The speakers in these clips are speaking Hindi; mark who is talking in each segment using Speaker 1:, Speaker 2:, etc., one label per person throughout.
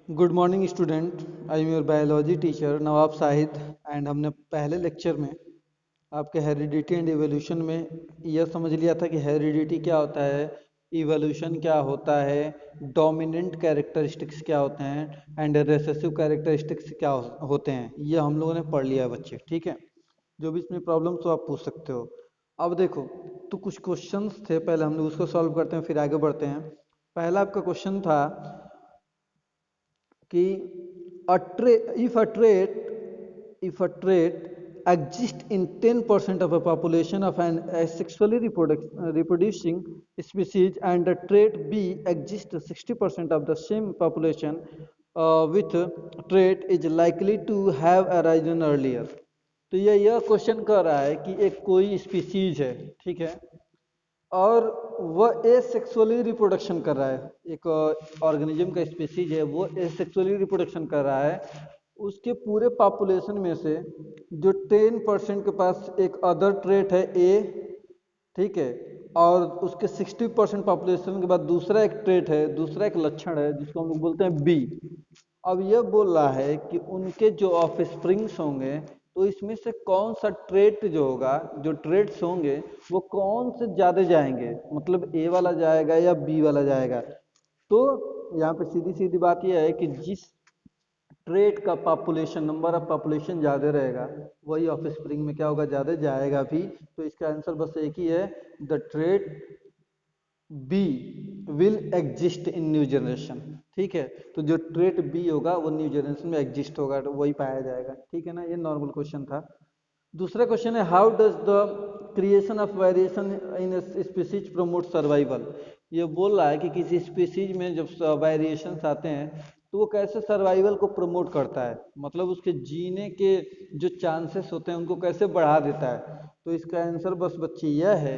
Speaker 1: Good morning student. I am your biology teacher Nawab Shahid. And हमने पहले लेक्चर में आपके हेरिडिटी एंड इवोल्यूशन में यह समझ लिया था कि हेरिडिटी क्या होता है, इवोल्यूशन क्या होता है, डोमिनेंट कैरेक्टरिस्टिक्स क्या होते हैं एंड रेसेसिव कैरेक्टरिस्टिक्स क्या होते हैं। ये हम लोगों ने पढ़ लिया है बच्चे, ठीक है। जो भी इसमें प्रॉब्लम तो आप पूछ सकते हो। अब देखो, तो कुछ क्वेश्चंस थे, पहले हम लोग उसको सॉल्व करते हैं फिर आगे बढ़ते हैं। पहला आपका क्वेश्चन था कि if a trait exists in 10% of a population of an asexually reproducing species, and the trait B exists 60% of the same population, with trait is likely to have arisen earlier। तो यह क्वेश्चन कर रहा है कि एक कोई स्पीसीज है, ठीक है, और वह एसेक्सुअली रिप्रोडक्शन कर रहा है। एक ऑर्गेनिज्म का स्पीसीज है, वो एसेक्सुअली रिप्रोडक्शन कर रहा है। उसके पूरे पॉपुलेशन में से जो 10% के पास एक अदर ट्रेट है ए, ठीक है, और उसके 60% पॉपुलेशन के बाद दूसरा एक ट्रेट है, दूसरा एक लक्षण है जिसको हम लोग बोलते हैं बी। अब यह बोल रहा है कि उनके जो ऑफ स्प्रिंग्स होंगे, तो इसमें से कौन सा ट्रेट जो होगा, जो ट्रेट्स होंगे वो कौन से ज़्यादा जाएंगे, मतलब ए वाला जाएगा या बी वाला जाएगा। तो यहाँ पे सीधी सीधी बात यह है कि जिस ट्रेट का पॉपुलेशन, नंबर ऑफ पॉपुलेशन ज़्यादा रहेगा, वही ऑफ स्प्रिंग में क्या होगा, ज़्यादा जाएगा भी। तो इसका आंसर बस एक ही है, the trait be will exist in new generation. ठीक है, तो जो ट्रेट बी होगा वो न्यू जनरेशन में एग्जिस्ट होगा, तो वही पाया जाएगा। ठीक है ना, ये नॉर्मल क्वेश्चन था। दूसरा क्वेश्चन है, how does the creation of variation in species promote survival. ये बोल रहा है कि किसी स्पीसीज में जब वेरिएशंस आते हैं तो वो कैसे सर्वाइवल को प्रमोट करता है, मतलब उसके जीने के जो चांसेस होते हैं उनको कैसे बढ़ा देता है। तो इसका आंसर बस बच्चे यह है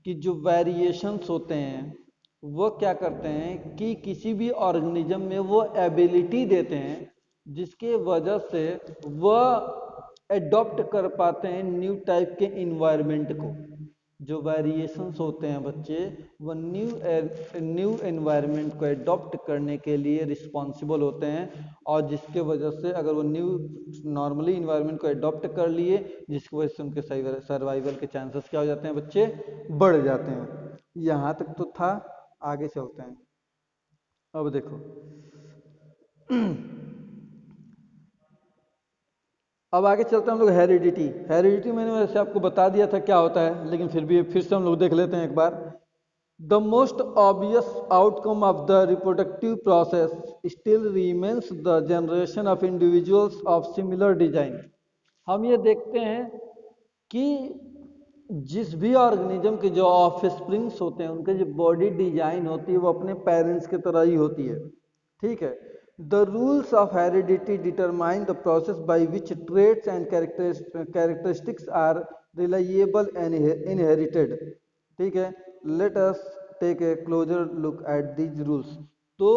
Speaker 1: कि जो वेरिएशंस होते हैं वो क्या करते हैं कि किसी भी ऑर्गेनिज्म में वो एबिलिटी देते हैं जिसके वजह से वह एडॉप्ट कर पाते हैं न्यू टाइप के इन्वायरमेंट को। जो वेरिएशंस होते हैं बच्चे, वो न्यू एनवायरनमेंट को एडॉप्ट करने के लिए रिस्पॉन्सिबल होते हैं, और जिसके वजह से अगर वो न्यू नॉर्मली इन्वायरनमेंट को एडॉप्ट कर लिए, जिसकी वजह से उनके सर्वाइवल के चांसेस क्या हो जाते हैं बच्चे, बढ़ जाते हैं। यहाँ तक तो था, आगे चलते हैं। अब देखो अब आगे चलते हैं हम लोग हेरिडिटी। हेरिडिटी मैंने वैसे आपको बता दिया था क्या होता है, लेकिन फिर से हम लोग देख लेते हैं एक बार। The most obvious outcome of the reproductive process still remains the generation of individuals of similar design। हम ये देखते हैं कि जिस भी ऑर्गेनिज्म के जो ऑफस्प्रिंग्स होते हैं उनके जो बॉडी डिजाइन होती है वो अपने पेरेंट्स की तरह ही होती है। ठीक है, the rules of heredity determine the process by which traits and characteristics are reliable and inherited. ठीक है, let us take a closer look at these rules. तो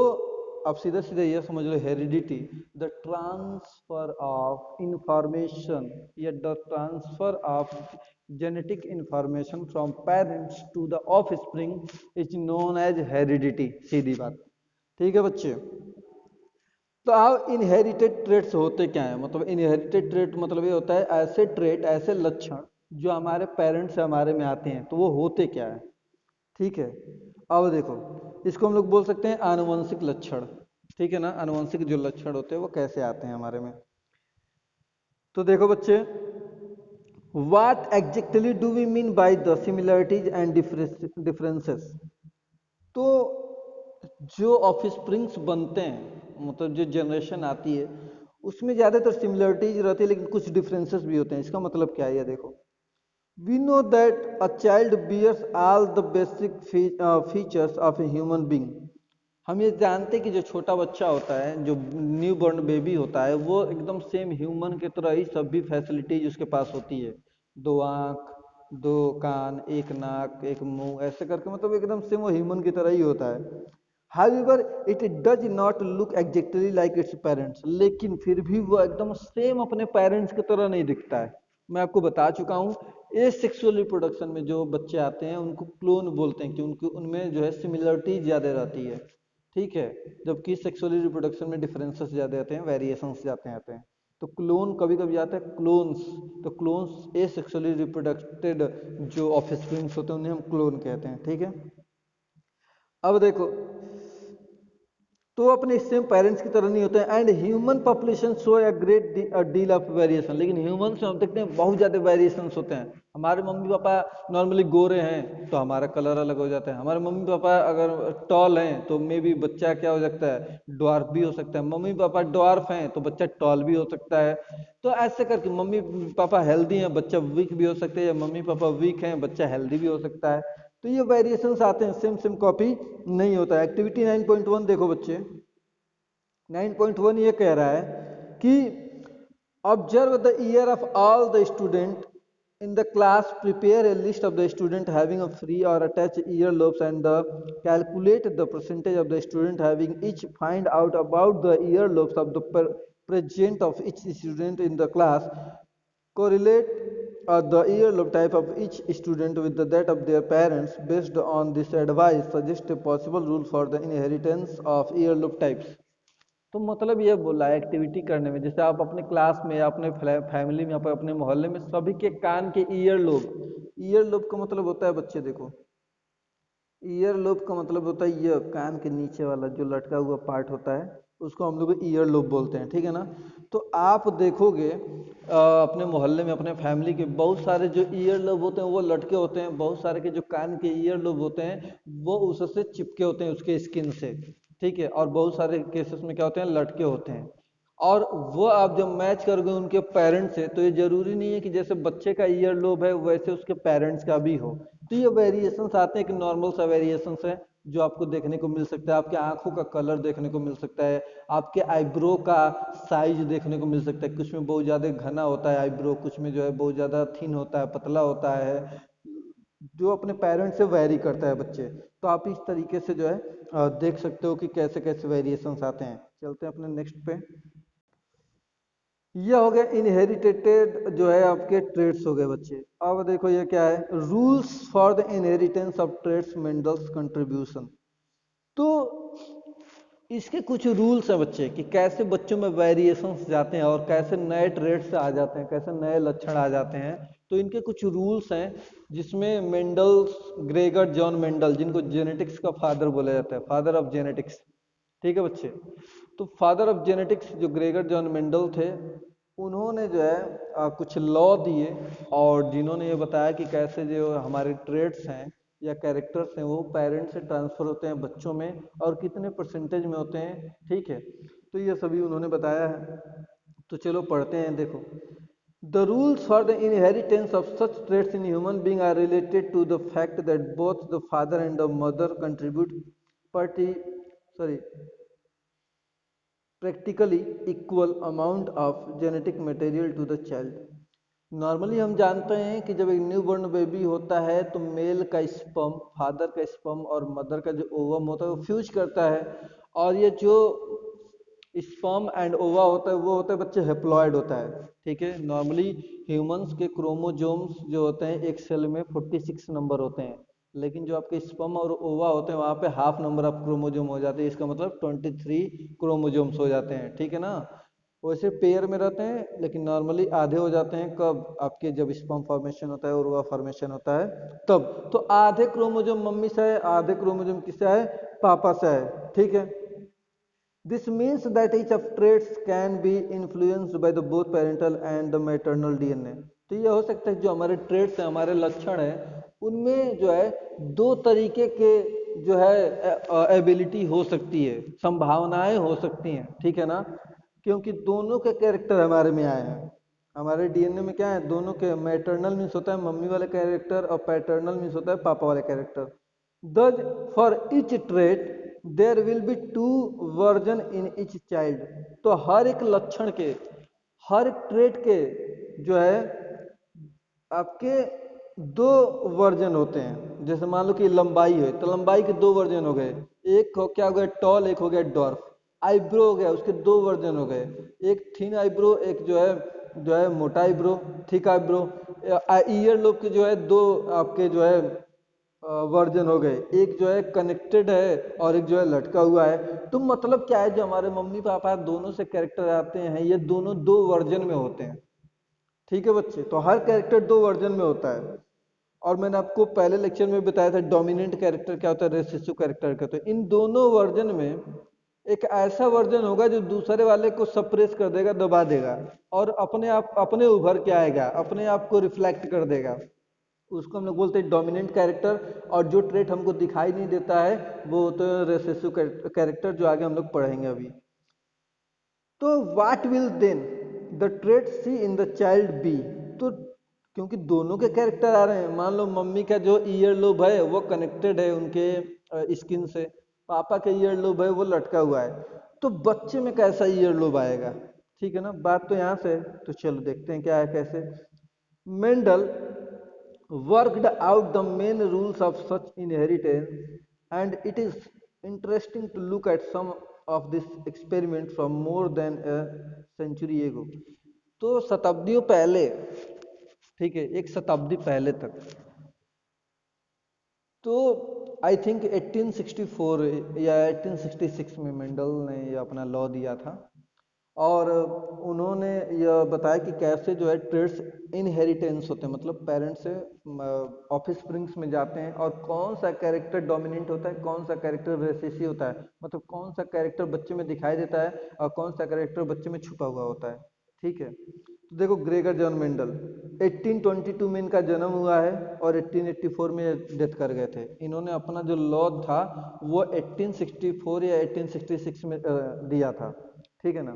Speaker 1: अब सीधे सीधे ये समझ लो, heredity the transfer of information या the transfer of genetic information from parents to the offspring is known as heredity. सीधी बात, ठीक है बच्चे। तो आप इनहेरिटेड ट्रेट्स होते क्या है, मतलब इनहेरिटेड ट्रेट मतलब ये होता है ऐसे ट्रेट, ऐसे लक्षण जो हमारे पेरेंट्स से हमारे में आते हैं, तो वो होते क्या है। ठीक है, अब देखो, इसको हम लोग बोल सकते हैं आनुवंशिक लक्षण। ठीक है ना, आनुवंशिक जो लक्षण होते हैं वो कैसे आते हैं हमारे में। तो देखो बच्चे, what exactly do we mean by the similarities and differences. तो जो ऑफस्प्रिंग्स बनते हैं, मतलब जो जनरेशन आती है उसमें ज़्यादातर सिमिलरिटीज रहती है, लेकिन कुछ डिफरेंसेस भी होते हैं। इसका मतलब क्या है, ये देखो, we know that a child bears all the basic features of a human being। हम ये जानते हैं कि जो छोटा बच्चा होता है, जो न्यू बॉर्न बेबी होता है, वो एकदम सेम ह्यूमन की तरह ही सभी फैसिलिटीज उसके पास होती है। दो आँख, दो कान, एक नाक, एक मुंह, ऐसे करके मतलब एकदम सेम वो ह्यूमन की तरह ही होता है। However, it does not look exactly like its parents। लेकिन फिर भी वो एकदम सेम अपने पेरेंट्स की तरह नहीं दिखता है। मैं आपको बता चुका हूँ, एसेक्सुअल रिप्रोडक्शन में जो बच्चे आते हैं उनको क्लोन बोलते हैं, कि उनको उनमें जो है सिमिलरिटी ज़्यादा रहती है। ठीक है, जबकि सेक्सुअली रिप्रोडक्शन में डिफरेंसेस ज़्यादा आते हैं, वेरिएशंस जाते आते हैं। तो क्लोन कभी कभी आता है क्लोन्स, तो क्लोन्स ए सेक्सुअली रिप्रोडक्टेड जो ऑफस्प्रिंग्स होते हैं उन्हें हम क्लोन कहते हैं। ठीक है, अब देखो, तो अपने सेम पेरेंट्स की तरह नहीं होते हैं। And human population show a great deal of variation, लेकिन ह्यूमंस में हम देखते हैं बहुत ज़्यादा वेरिएशंस होते हैं। हमारे मम्मी पापा नॉर्मली गोरे हैं तो हमारा कलर अलग हो जाता है, हमारे मम्मी पापा अगर टॉल हैं तो मे बी बच्चा क्या हो सकता है, ड्वार्फ भी हो सकता है। मम्मी पापा ड्वार्फ हैं तो बच्चा टॉल भी हो सकता है। तो ऐसे करके मम्मी पापा हेल्दी हैं, बच्चा वीक भी हो सकता है, या मम्मी पापा वीक हैं, बच्चा हेल्दी भी हो सकता है। तो ये वेरिएशंस आते हैं, सेम सेम कॉपी नहीं होता है। एक्टिविटी 9.1 देखो बच्चे, 9.1 ये कह रहा है कि observe the year of all the student in the class, prepare a list of the student having a free or attached earlobes and calculate the percentage of the student having each. Find out about the earlobes of the present of each student in the class. Correlate the earlobe type of each student with that of their parents. Based on this advice, suggest a possible rule for the inheritance of earlobe types. तो मतलब ये बोला है एक्टिविटी करने में, जैसे आप अपने क्लास में या अपने फैमिली में या अपने मोहल्ले में सभी के कान के ईयर लोब, ईयर लोब का मतलब होता है बच्चे देखो, ईयर लोब का मतलब होता है ये कान के नीचे वाला जो लटका हुआ पार्ट होता है उसको हम लोग ईयर लोब बोलते हैं। ठीक है ना, तो आप देखोगे अपने मोहल्ले में अपने फैमिली के बहुत सारे जो ईयर लोब होते हैं वो लटके होते हैं, बहुत सारे के जो कान के ईयर लोब होते हैं वो उससे चिपके होते हैं उसके स्किन से। ठीक है, और बहुत सारे केसेस में क्या होते हैं, लटके होते हैं। और वो आप जब मैच करोगे उनके पेरेंट्स से, तो ये जरूरी नहीं है कि जैसे बच्चे का ईयर लोब है वैसे उसके पेरेंट्स का भी हो। तो ये वेरिएशंस आते हैं कि नॉर्मल सा वेरिएशंस है जो आपको देखने को मिल सकता है। आपके आंखों का कलर देखने को मिल सकता है, आपके आईब्रो का साइज देखने को मिल सकता है, कुछ में बहुत ज़्यादा घना होता है आईब्रो, कुछ में जो है बहुत ज़्यादा थिन होता है, पतला होता है, जो अपने पेरेंट्स से वेरी करता है बच्चे। तो आप इस तरीके से जो है देख सकते हो कि कैसे कैसे वेरिएशंस आते हैं। चलते हैं अपने नेक्स्ट पे। ये हो गया इनहेरिटेड जो है आपके ट्रेड्स हो गए बच्चे। अब देखो ये क्या है, rules for the inheritance of traits, Mendel's contribution. तो इसके कुछ रूल्स हैं बच्चे कि कैसे बच्चों में वेरिएशंस जाते हैं और कैसे नए ट्रेड्स आ जाते हैं, कैसे नए लक्षण आ जाते हैं। तो इनके कुछ रूल्स हैं जिसमें मेंडल्स, ग्रेगर जॉन मेंडल, जिनको जेनेटिक्स का फादर बोला जाता है, फादर ऑफ जेनेटिक्स। ठीक है बच्चे, तो फादर ऑफ जेनेटिक्स जो ग्रेगर जॉन मेंडल थे, उन्होंने जो है कुछ लॉ दिए और जिन्होंने ये बताया कि कैसे जो हमारे ट्रेड्स हैं या कैरेक्टर्स हैं वो पेरेंट्स से ट्रांसफर होते हैं बच्चों में और कितने परसेंटेज में होते हैं। ठीक है, तो ये सभी उन्होंने बताया है। तो चलो पढ़ते हैं। देखो, the rules for the inheritance of such traits in human being are related to the fact that both the father and the mother contribute pretty sorry practically equal amount of genetic material to the child. Normally हम जानते हैं कि जब एक न्यू बॉर्न बेबी होता है तो मेल का स्पर्म, फादर का स्पर्म और मदर का जो ओवम होता है वो फ्यूज करता है, और ये जो स्पर्म एंड ओवा होता है वो होता है बच्चे हेप्लॉयड होता है। ठीक है, नॉर्मली ह्यूमंस के क्रोमोजोम्स जो होते हैं एक सेल में 46 नंबर होते हैं, लेकिन जो आपके स्पर्म और ओवा होते हैं वहाँ पे हाफ नंबर ऑफ क्रोमोजोम हो जाते हैं, इसका मतलब 23 क्रोमोजोम्स हो जाते हैं। ठीक है ना, वैसे पेयर में रहते हैं लेकिन नॉर्मली आधे हो जाते हैं कब, आपके जब स्पर्म फॉर्मेशन होता है और ओवा फॉर्मेशन होता है तब। तो आधे क्रोमोजोम मम्मी से है, आधे क्रोमोजोम किससे है, पापा से है। ठीक है, this means that each of traits can be influenced by the both parental and the maternal DNA. तो ये हो सकता है जो हमारे ट्रेड्स हैं, हमारे लक्षण हैं, उनमें जो है दो तरीके के जो है एबिलिटी हो सकती है, संभावनाएं हो सकती हैं। ठीक है ना, क्योंकि दोनों के कैरेक्टर हमारे में आए हैं। हमारे डीएनए में क्या है, दोनों के, मैटरनल मीन्स होता है मम्मी वाले कैरेक्टर और पैटर्नल मीन्स होता है पापा वाले character. Thus, for each trait, there will be two version in each child. तो हर एक लक्षण के, हर एक ट्रेट के जो है आपके दो वर्जन होते हैं। जैसे मान लो कि लंबाई है तो लंबाई के दो वर्जन हो गए, एक हो क्या हो गया टॉल, एक हो गया डॉर्फ। आईब्रो हो गया, उसके दो वर्जन हो गए, एक थिन आईब्रो, एक जो है मोटा eyebrow, thick eyebrow. Ear lobe के जो है दो आपके जो है वर्जन हो गए, एक जो है कनेक्टेड है और एक जो है लटका हुआ है। तो मतलब क्या है, जो हमारे मम्मी पापा दोनों से कैरेक्टर आते हैं, ये दोनों दो वर्जन में होते हैं। ठीक है बच्चे, तो हर कैरेक्टर दो वर्जन में होता है। और मैंने आपको पहले लेक्चर में बताया था डोमिनेंट कैरेक्टर क्या होता है, रेसिसिव कैरेक्टर क्या होता है। इन दोनों वर्जन में एक ऐसा वर्जन होगा जो दूसरे वाले को सप्रेस कर देगा, दबा देगा, और अपने आप अपने उभर के आएगा, अपने आप को रिफ्लेक्ट कर देगा। उसको हम लोग बोलते हैं डोमिनेंट कैरेक्टर। और जो ट्रेट हमको दिखाई नहीं देता है वो होता है रेसेसिव कैरेक्टर, जो आगे हम लोग पढ़ेंगे अभी। तो what will then the trait see in the child be. तो क्योंकि दोनों के कैरेक्टर आ रहे हैं, मान लो मम्मी का जो ईयर लोब है वो कनेक्टेड है उनके स्किन से, पापा का ईयर लोब है वो लटका हुआ है, तो बच्चे में कैसा ईयर लोब आएगा। ठीक है ना, बात तो यहाँ से है। तो चलो देखते हैं क्या है कैसे। Mendel worked out the main rules of such inheritance, and it is interesting to look at some of this experiment from more than a century ago। तो शताब्दियों पहले, ठीक है, एक शताब्दी पहले तक, तो आई थिंक 1864 या 1866 में मेंडल ने ये अपना लॉ दिया था। और उन्होंने यह बताया कि कैसे जो है ट्रेड्स इनहेरिटेंस होते हैं, मतलब पेरेंट्स से ऑफिस स्प्रिंग्स में जाते हैं, और कौन सा कैरेक्टर डोमिनेंट होता है, कौन सा कैरेक्टर रेसेसिव होता है, मतलब कौन सा कैरेक्टर बच्चे में दिखाई देता है और कौन सा कैरेक्टर बच्चे में छुपा हुआ होता है। ठीक है, तो देखो ग्रेगर जॉन मेंडल 1822 में इनका जन्म हुआ है और 1884 में डेथ कर गए थे। इन्होंने अपना जो लॉ था वो 1864 या 1866 में दिया था। ठीक है ना,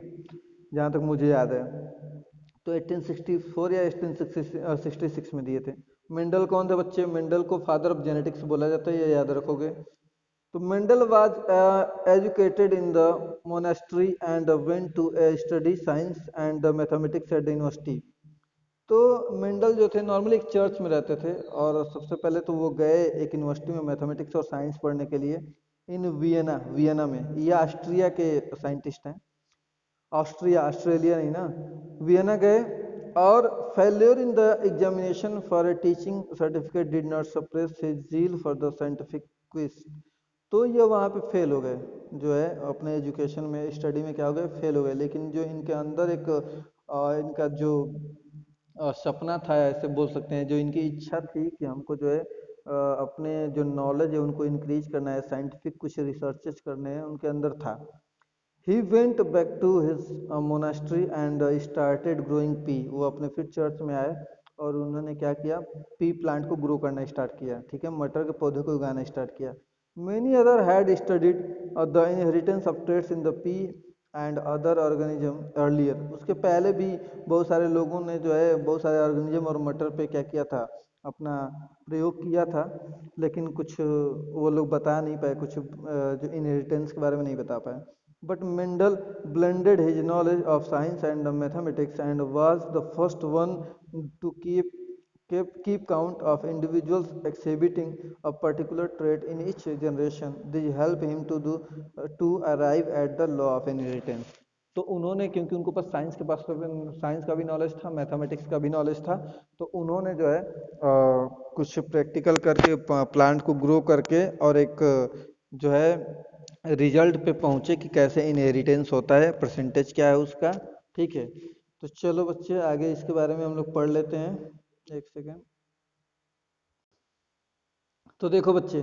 Speaker 1: जहाँ तक मुझे याद है। तो 1864 या 1866 में दिए थे। मेंडल कौन थे बच्चे, मेंडल को फादर ऑफ जेनेटिक्स बोला जाता है, ये याद रखोगे। तो Mendel was educated in the monastery and went to study science and mathematics at the university. तो मेंडल जो थे नॉर्मली एक चर्च में रहते थे, और सबसे पहले तो वो गए एक यूनिवर्सिटी में मैथमेटिक्स और साइंस पढ़ने के लिए, इन वियना, वियना में। ये ऑस्ट्रिया के साइंटिस्ट हैं, ऑस्ट्रिया, ऑस्ट्रेलिया नहीं ना, वियना गए। और failure in the examination for a teaching certificate did not suppress his zeal for the scientific quiz. तो ये वहाँ पे फेल हो गए, जो है अपने एजुकेशन में स्टडी में क्या हो गए, फेल हो गए। लेकिन जो इनके अंदर एक इनका जो सपना था ऐसे बोल सकते हैं, जो इनकी इच्छा थी कि हमको जो है अपने जो नॉलेज है उनको इंक्रीज करना है, साइंटिफिक कुछ रिसर्चेस करने हैं, उनके अंदर था। He went back to his monastery and started growing pea. वो अपने फिर चर्च में आए और उन्होंने क्या किया, पी प्लांट को ग्रो करना स्टार्ट किया। ठीक है, मटर के पौधे को उगाना स्टार्ट किया। Many other had studied the inheritance of traits in the P and other organism earlier. उसके पहले भी बहुत सारे लोगों ने जो है बहुत सारे ऑर्गेनिज्म और मटर पे क्या किया था, अपना प्रयोग किया था। लेकिन कुछ वो लोग बता नहीं पाए, कुछ जो इनहेरिटेंस के बारे में नहीं बता पाए। But Mendel blended his knowledge of science and mathematics and was the first one to keep count of individuals exhibiting a particular trait in each generation. This helped him to arrive at the law of inheritance। तो उन्होंने, क्योंकि उनको पास साइंस का भी नॉलेज था, मैथमेटिक्स का भी नॉलेज था, तो उन्होंने जो है कुछ प्रैक्टिकल करके प्लांट को ग्रो करके और एक जो है रिजल्ट पे पहुंचे कि कैसे इनहेरिटेंस होता है, परसेंटेज क्या है उसका। ठीक है, तो चलो बच्चे आगे इसके बारे में हम लोग पढ़ लेते हैं। एक सेकेंड। तो देखो बच्चे,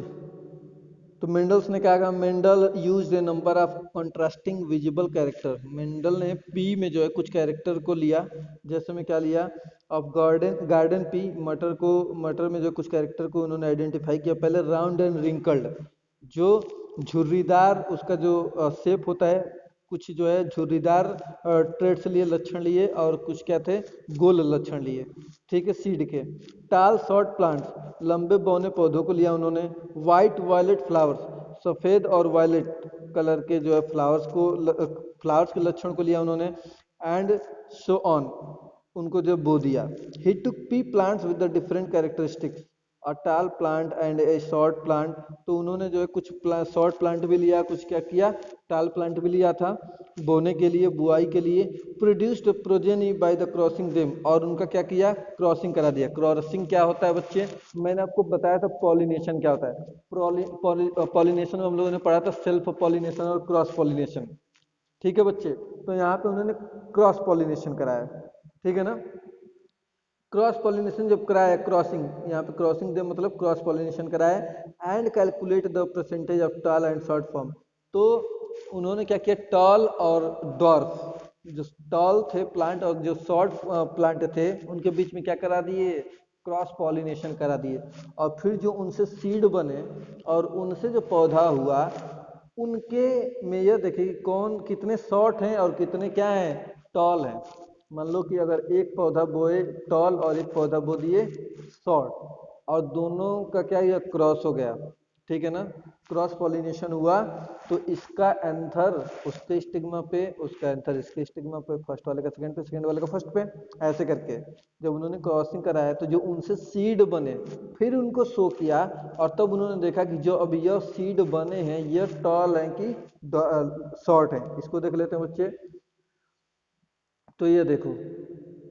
Speaker 1: तो मेंडल्स ने क्या कहा, Mendel use A number of contrasting visible character. Mendel ने पी में जो है कुछ कैरेक्टर को लिया, जैसे में क्या लिया, ऑफ गार्डन गार्डन पी, मटर को, मटर में जो कुछ कैरेक्टर को उन्होंने आइडेंटिफाई किया। पहले राउंड एंड रिंकल्ड, जो झुर्रीदार उसका जो शेप होता है, कुछ जो है झुर्रीदार ट्रेड्स लिए, लक्षण लिए, और कुछ क्या थे, गोल लक्षण लिए। ठीक है, सीड के। टाल शॉर्ट प्लांट्स, लंबे बौने पौधों को लिया उन्होंने। वाइट वायलेट फ्लावर्स, सफ़ेद और वायलेट कलर के जो है फ्लावर्स को, फ्लावर्स के लक्षण को लिया उन्होंने। एंड सो ऑन, उनको जो बो दिया। He took pea plants with the different characteristics, a tall plant and a short plant. तो उन्होंने जो है कुछ शॉर्ट प्लांट भी लिया, कुछ क्या किया, टाल प्लांट भी लिया था बोने के लिए, बुआई के लिए। Produced progeny by the crossing them, और उनका क्या किया, क्रॉसिंग करा दिया। क्रॉसिंग क्या होता है बच्चे, मैंने आपको बताया था पॉलिनेशन क्या होता है। पॉलिनेशन में हम लोगों ने पढ़ा था सेल्फ पॉलिनेशन और क्रॉस पॉलिनेशन। ठीक है बच्चे, तो यहाँ पे उन्होंने क्रॉस पॉलिनेशन कराया, ठीक है ना। क्रॉस पॉलिनेशन जब कराया, क्रॉसिंग, यहाँ पे क्रॉसिंग दे मतलब क्रॉस पॉलिनेशन कराया। And calculate the percentage of tall and short form. तो उन्होंने क्या किया, टॉल और डॉर्फ, जो टॉल थे प्लांट और जो शॉर्ट प्लांट थे, उनके बीच में क्या करा दिए, क्रॉस पॉलिनेशन करा दिए। और फिर जो उनसे सीड बने और उनसे जो पौधा हुआ, उनके में यह देखिए कि कौन कितने शॉर्ट हैं और कितने क्या हैं, टॉल हैं। मान लो कि अगर एक पौधा बोए टॉल और एक पौधा बो दिए शॉर्ट, और दोनों का क्या, यह क्रॉस हो गया, ठीक है ना, क्रॉस पॉलिनेशन हुआ। तो इसका एंथर उसके स्टिग्मा पे, उसका एंथर इसके स्टिग्मा पे, फर्स्ट वाले का सेकंड पे, सेकंड वाले का फर्स्ट पे, ऐसे करके जब उन्होंने क्रॉसिंग कराया तो जो उनसे सीड बने, फिर उनको शो किया। और तब उन्होंने देखा कि जो अब यह सीड बने हैं यह टॉल हैं कि शॉर्ट हैं। इसको देख लेते हैं बच्चे। तो ये देखो,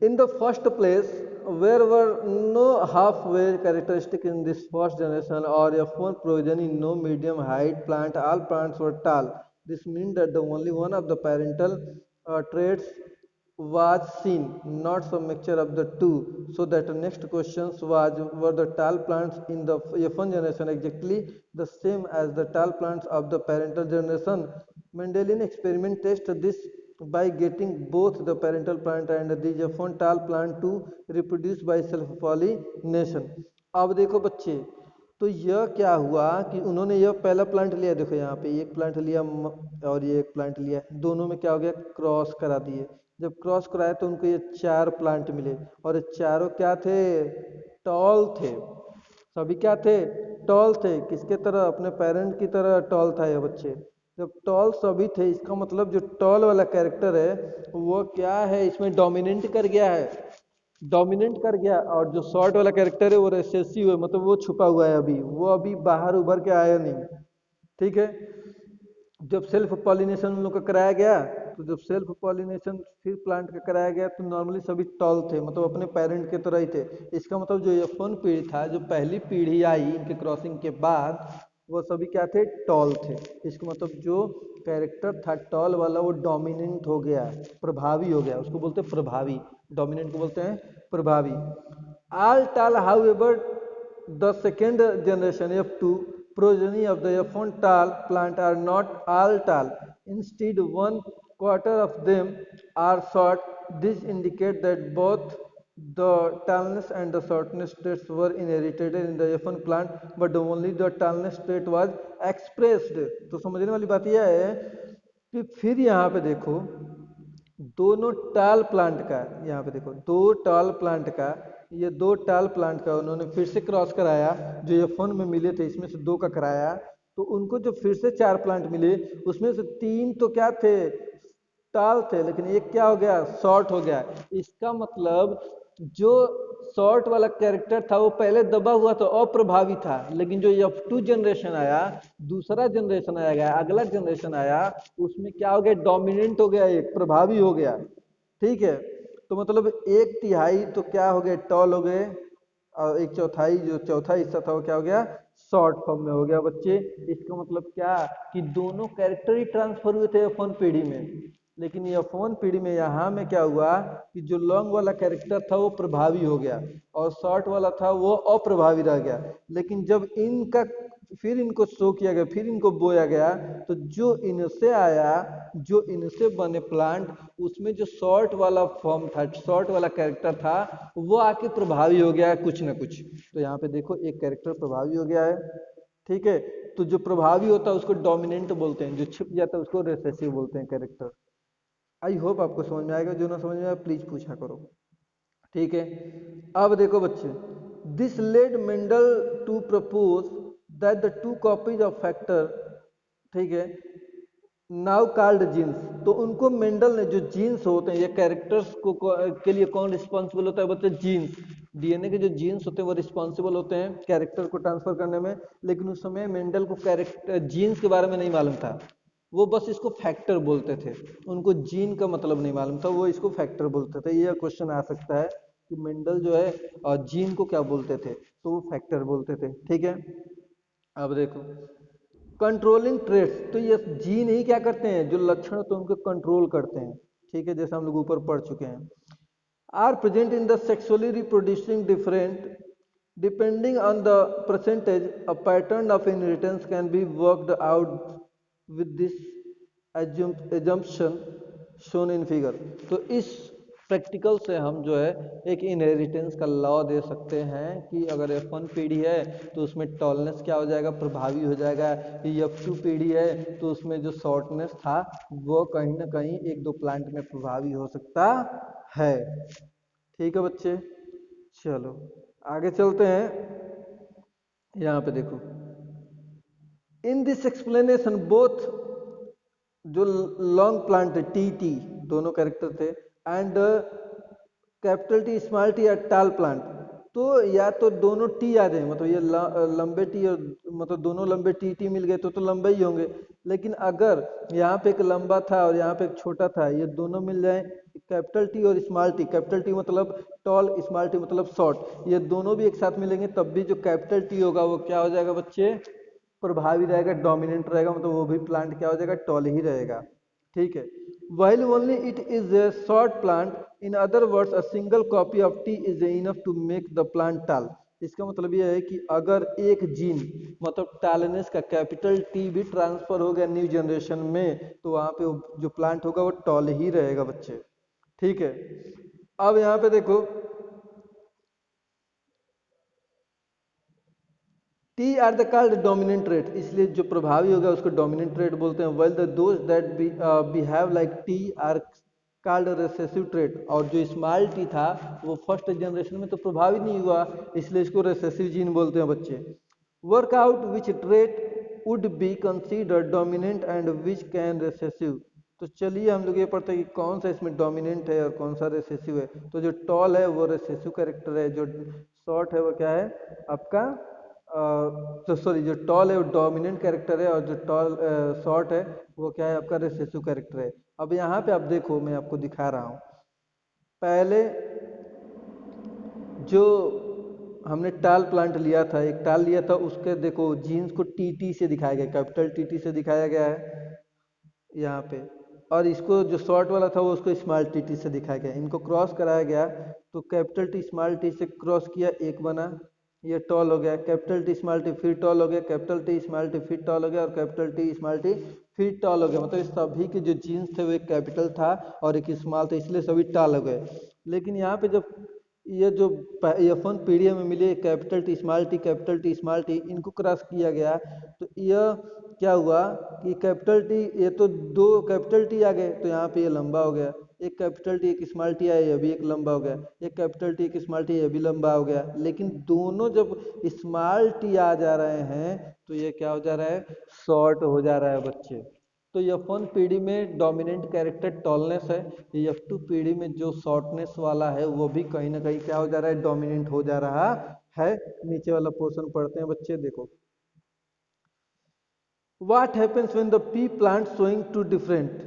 Speaker 1: in the first place where were no halfway characteristic in this first generation और a full progeny, no medium height plant, all plants were tall. This means that the only one of the parental traits was seen, not some mixture of the two. So that the next questions was, were the tall plants in the F1 generation exactly the same as the tall plants of the parental generation? Mendelian experiment test this by getting both the parental plant and the F1 tall plant to reproduce by self pollination. अब देखो बच्चे, तो यह क्या हुआ कि उन्होंने यह पहला प्लांट लिया, देखो यहाँ पे एक प्लांट लिया और ये एक प्लांट लिया, दोनों में क्या हो गया, क्रॉस करा दिए। जब क्रॉस कराया तो उनको ये 4 प्लांट मिले, और ये चारों क्या थे, टॉल थे। सभी क्या थे, टॉल थे। किसके तरह, अपने पेरेंट की तरह टॉल था ये बच्चे। जब टॉल सभी थे, इसका मतलब जो टॉल वाला कैरेक्टर है वो क्या है, इसमें डोमिनेंट कर गया है, डोमिनेंट कर गया। और जो शॉर्ट वाला कैरेक्टर है वो रिसेसिव है, मतलब वो छुपा हुआ है, अभी वो अभी बाहर उभर के आया नहीं, ठीक है। जब सेल्फ पॉलिनेशन उन लोग का कराया गया, तो जब सेल्फ पॉलिनेशन फिर प्लांट का कराया गया तो नॉर्मली सभी टॉल थे, मतलब अपने पेरेंट के तरह ही थे। इसका मतलब जो F1 पीढ़ी था, जो पहली पीढ़ी आई इनके क्रॉसिंग के बाद, वो सभी क्या थे, टॉल थे। इसका मतलब जो कैरेक्टर था टॉल वाला वो डोमिनेंट हो गया, प्रभावी हो गया, उसको बोलते हैं प्रभावी। डोमिनेंट को बोलते हैं प्रभावी। All tall, however, the second generation F2 progeny of the F1 tall plant are not all tall. Instead, one quarter of them are short. This indicates that both the tallness and the shortness traits were inherited in the F1 plant, but only the tallness trait was expressed. तो समझने वाली बात यह है कि फिर यहाँ पे देखो दोनों टाल प्लांट का, यहाँ पे देखो दो टाल प्लांट का, ये दो टाल प्लांट का उन्होंने फिर से क्रॉस कराया। जो ये फन में मिले थे इसमें से दो का कराया, तो उनको जो फिर से 4 प्लांट मिले उसमें से 3 तो क्या थे, टाल थे, लेकिन एक क्या हो गया, शॉर्ट हो गया। इसका मतलब जो शॉर्ट वाला कैरेक्टर था वो पहले दबा हुआ तो अप्रभावी था, लेकिन जो F2 जनरेशन आया, दूसरा जनरेशन आया गया, अगला जनरेशन आया, उसमें क्या हो गया, डोमिनेंट हो गया, एक प्रभावी हो गया, ठीक है। तो मतलब 1/3 तो क्या हो गए, टॉल हो गए, और 1/4 जो चौथा हिस्सा था वो क्या हो गया, शॉर्ट फॉर्म में हो गया बच्चे। इसका मतलब क्या कि दोनों कैरेक्टर ही ट्रांसफर हुए थे F1 पीढ़ी में, लेकिन ये F1 पीढ़ी में यहाँ में क्या हुआ कि जो लॉन्ग वाला कैरेक्टर था वो प्रभावी हो गया और शॉर्ट वाला था वो अप्रभावी रह गया। लेकिन जब इनका फिर इनको शो किया गया, फिर इनको बोया गया, तो जो इनसे आया, जो इनसे बने प्लांट, उसमें जो शॉर्ट वाला फॉर्म था, शॉर्ट वाला कैरेक्टर था, वो आके प्रभावी हो गया कुछ ना कुछ। तो यहाँ पे देखो एक कैरेक्टर प्रभावी हो गया है, ठीक है। तो जो प्रभावी होता है उसको डोमिनेंट बोलते हैं, जो छिप जाता है उसको रिसेसिव बोलते हैं कैरेक्टर। आई होप आपको समझ में आएगा, जो ना समझ में आए प्लीज पूछा करो, ठीक है। अब देखो बच्चे, this led Mendel to propose that the two copies of factor, ठीक है, नाउ कॉल्ड जीन्स। तो उनको मेंडल ने, जो जीन्स होते हैं ये कैरेक्टर्स को के लिए कौन रिस्पॉन्सिबल होता है, बोलते हैं जीन्स। डीएनए के जो जीन्स होते हैं वो रिस्पॉन्सिबल होते हैं कैरेक्टर को ट्रांसफर करने में, लेकिन उस समय मेंडल को कैरेक्टर जीन्स के बारे में नहीं मालूम था। वो बस इसको फैक्टर बोलते थे, उनको जीन का मतलब नहीं मालूम था, वो इसको फैक्टर बोलते थे। ये क्वेश्चन आ सकता है कि मेंडल जो है जीन को क्या बोलते थे, तो वो फैक्टर बोलते थे। ठीक है, अब देखो कंट्रोलिंग ट्रेट्स, तो ये जीन ही क्या करते हैं, जो लक्षण होते हैं उनको कंट्रोल करते हैं। ठीक है, जैसे हम लोग ऊपर पढ़ चुके हैं। Are present in the sexually reproducing different depending on the percentage, a pattern of inheritance can be worked out with this assumption shown in figure। तो इस प्रैक्टिकल से हम जो है एक इनहेरिटेंस का लॉ दे सकते हैं कि अगर F1 पीढ़ी है तो उसमें टॉलनेस क्या हो जाएगा, प्रभावी हो जाएगा। ये F2 पीढ़ी है तो उसमें जो शॉर्टनेस था वो कहीं ना कहीं एक दो प्लांट में प्रभावी हो सकता है। ठीक है बच्चे, चलो आगे चलते हैं। यहाँ पे देखो, इन दिस एक्सप्लेनेशन बोथ जो लॉन्ग प्लांट टी टी दोनों कैरेक्टर थे and capital T small T या टाल प्लांट, तो या तो दोनों टी आ जाए, मतलब ये लंबे टी और मतलब दोनों लंबे टी टी मिल गए तो लंबे ही होंगे। लेकिन अगर यहाँ पे एक लंबा था और यहाँ पे एक छोटा था, ये दोनों मिल जाए कैपिटल टी और स्मॉल टी, कैपिटल टी मतलब टॉल, स्मॉल टी मतलब शॉर्ट, ये दोनों भी एक साथ मिलेंगे तब भी जो कैपिटल टी होगा वो क्या हो जाएगा बच्चे, प्रभावी रहेगा, डोमिनेंट रहेगा, मतलब वो भी प्लांट क्या हो जाएगा, टॉल ही रहेगा। ठीक है, while only it is a short plant, in other words a single copy of T is enough to make the plant tall। इसका मतलब यह है कि अगर एक जीन मतलब टालनेस का कैपिटल टी भी ट्रांसफर हो गया न्यू जनरेशन में, तो वहां पे जो प्लांट होगा वो टॉल ही रहेगा बच्चे। ठीक है, अब यहाँ पे देखो T R the called dominant trait, इसलिए जो प्रभावी होगा उसको डोमिनेंट ट्रेट बोलते हैं। Well the those that behave like T R called recessive trait, और जो स्मॉल टी था वो फर्स्ट जनरेशन में तो प्रभावी नहीं हुआ, इसलिए इसको रेसेसिव जीन बोलते हैं बच्चे। Work out which trait would be consider dominant and which can recessive, तो चलिए हम लोग ये पढ़ते हैं कि कौन सा इसमें डोमिनेंट है और कौन सा रेसेसिव है। तो जो टॉल है वो रेसेसिव कैरेक्टर है, जो शॉर्ट है वो क्या है आपका, तो सॉरी जो टॉल है वो डोमिनेंट कैरेक्टर है, और जो टॉल शॉर्ट है वो क्या है आपका रिसेसिव कैरेक्टर है। अब यहाँ पे आप देखो, मैं आपको दिखा रहा हूँ, पहले जो हमने टाल प्लांट लिया था, एक टाल लिया था, उसके देखो जीन्स को टी से दिखाया गया, कैपिटल टी से दिखाया गया है यहाँ पे, और इसको जो शॉर्ट वाला था वो उसको स्मॉल टी से दिखाया गया, इनको क्रॉस कराया गया, तो कैपिटल टी स्मॉल टी से क्रॉस किया, एक बना, ये टॉल हो गया, कैपिटल टी स्मॉल टी फिर टॉल हो गया, कैपिटल टी स्मॉल टी फिर टॉल हो गया, और कैपिटल टी स्मॉल टी फिर टॉल हो गया। मतलब इस सभी के जो जीन्स थे वो एक कैपिटल था और एक स्मॉल था, इसलिए सभी टॉल हो गए। लेकिन यहाँ पे जब ये जो F1 पीढ़ी में मिले capital T small T, capital T small T, इनको क्रॉस किया गया, तो यह क्या हुआ कि कैपिटल टी, ये तो दो कैपिटल टी आ गए तो यहाँ पे ये लंबा हो गया, एक कैपिटल टी एक स्मॉल टी आया ये भी एक लंबा हो गया, एक कैपिटल टी एक स्मॉल टी ये भी लंबा हो गया। लेकिन दोनों जब स्मॉल टी आ जा रहे हैं तो ये क्या हो जा रहा है, शॉर्ट हो जा रहा है बच्चे। तो F1 पीढ़ी में डोमिनेंट कैरेक्टर टॉलनेस है, F2 पीढ़ी में जो शॉर्टनेस वाला है वो भी कहीं ना कहीं क्या हो जा रहा है, डोमिनेंट हो जा रहा है। नीचे वाला पोर्शन पढ़ते हैं बच्चे, देखो What happens when the pea plant showing two different।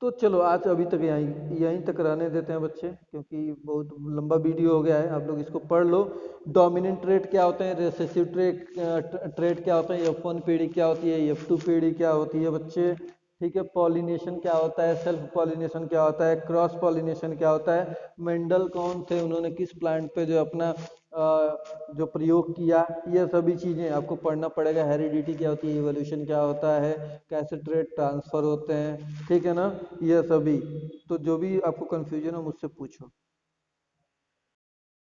Speaker 1: तो चलो आज अभी तक यहीं तक रहने देते हैं बच्चे, क्योंकि बहुत लंबा वीडियो हो गया है, आप लोग इसको पढ़ लो। डोमिनेंट ट्रेट क्या होते हैं, रिसेसिव ट्रेट क्या होता है, F1 पीढ़ी क्या होती है, F2 पीढ़ी क्या होती है बच्चे। ठीक है, पॉलिनेशन क्या होता है, सेल्फ पॉलिनेशन क्या होता है, क्रॉस पॉलिनेशन क्या होता है, मेंडल कौन थे, उन्होंने किस प्लांट पे जो अपना जो प्रयोग किया, ये सभी चीज़ें आपको पढ़ना पड़ेगा। हेरिडिटी क्या होती है, इवोल्यूशन क्या होता है, कैसे ट्रेट ट्रांसफ़र होते हैं, ठीक है ना, ये सभी। तो जो भी आपको कन्फ्यूजन हो मुझसे पूछो।